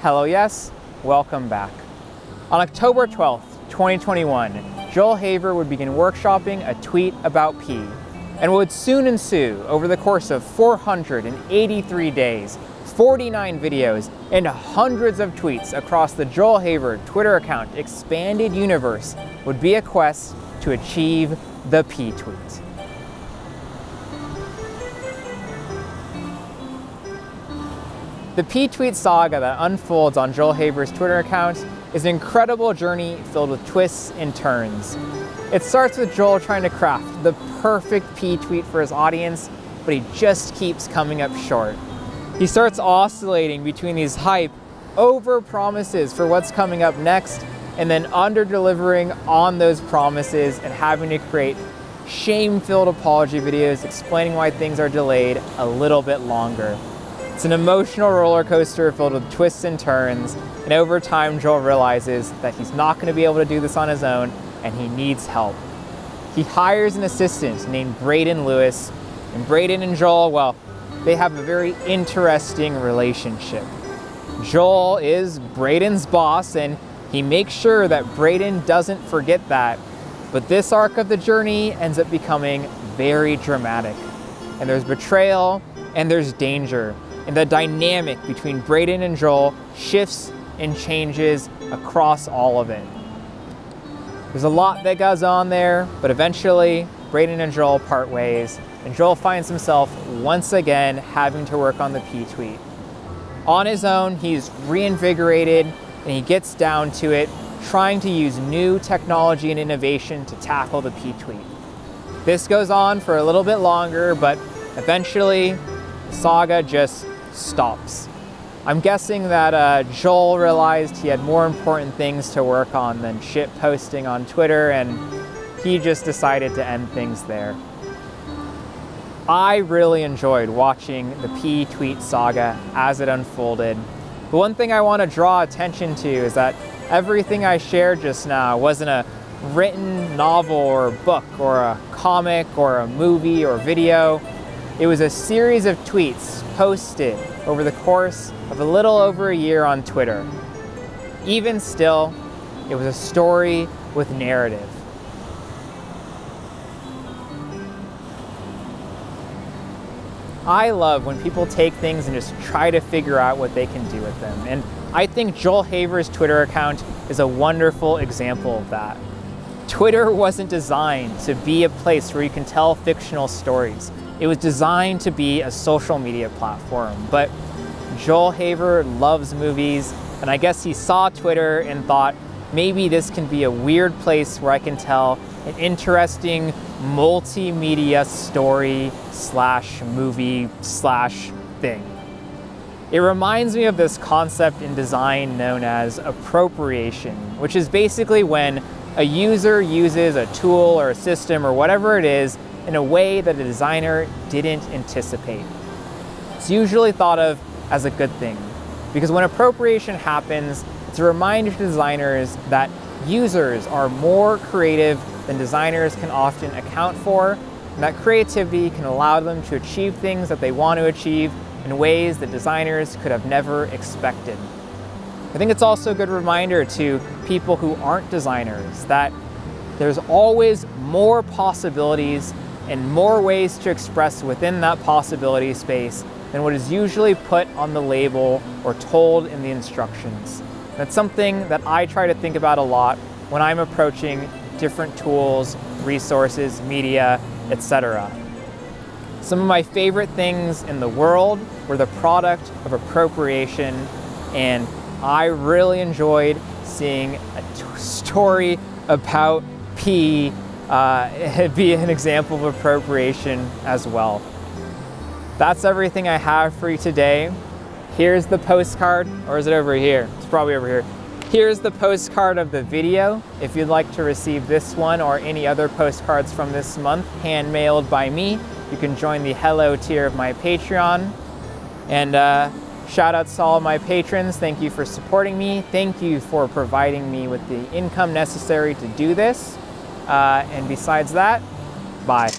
Hello, yes, welcome back. On October 12th, 2021, Joel Haver would begin workshopping a tweet about P, and what would soon ensue over the course of 483 days, 49 videos, and hundreds of tweets across the Joel Haver Twitter account expanded universe would be a quest to achieve the P tweet. The P tweet saga that unfolds on Joel Haver's Twitter account is an incredible journey filled with twists and turns. It starts with Joel trying to craft the perfect P tweet for his audience, but he just keeps coming up short. He starts oscillating between these hype, over promises for what's coming up next, and then under-delivering on those promises and having to create shame-filled apology videos explaining why things are delayed a little bit longer. It's an emotional roller coaster filled with twists and turns, and over time Joel realizes that he's not going to be able to do this on his own and he needs help. He hires an assistant named Braden Lewis, and Braden and Joel, well, they have a very interesting relationship. Joel is Braden's boss and he makes sure that Braden doesn't forget that, but this arc of the journey ends up becoming very dramatic. And there's betrayal and there's danger. And the dynamic between Braden and Joel shifts and changes across all of it. There's a lot that goes on there, but eventually Braden and Joel part ways, and Joel finds himself once again having to work on the P tweet. On his own, he's reinvigorated and he gets down to it, trying to use new technology and innovation to tackle the P tweet. This goes on for a little bit longer, but eventually the saga just stops. I'm guessing that Joel realized he had more important things to work on than shit posting on Twitter, and he just decided to end things there. I really enjoyed watching the P tweet saga as it unfolded. But one thing I want to draw attention to is that everything I shared just now wasn't a written novel or book or a comic or a movie or video. It was a series of tweets posted over the course of a little over a year on Twitter. Even still, it was a story with narrative. I love when people take things and just try to figure out what they can do with them. And I think Joel Haver's Twitter account is a wonderful example of that. Twitter wasn't designed to be a place where you can tell fictional stories. It was designed to be a social media platform, but Joel Haver loves movies, and I guess he saw Twitter and thought, maybe this can be a weird place where I can tell an interesting multimedia story / movie / thing. It reminds me of this concept in design known as appropriation, which is basically when a user uses a tool or a system or whatever it is in a way that a designer didn't anticipate. It's usually thought of as a good thing, because when appropriation happens, it's a reminder to designers that users are more creative than designers can often account for, and that creativity can allow them to achieve things that they want to achieve in ways that designers could have never expected. I think it's also a good reminder to people who aren't designers that there's always more possibilities and more ways to express within that possibility space than what is usually put on the label or told in the instructions. That's something that I try to think about a lot when I'm approaching different tools, resources, media, etc. Some of my favorite things in the world were the product of appropriation, and I really enjoyed seeing a story about P be an example of appropriation as well. That's everything I have for you today. Here's the postcard, or is it over here? It's probably over here. Here's the postcard of the video. If you'd like to receive this one or any other postcards from this month hand-mailed by me, you can join the Hello tier of my Patreon. And shout out to all of my patrons. Thank you for supporting me. Thank you for providing me with the income necessary to do this. And besides that, bye.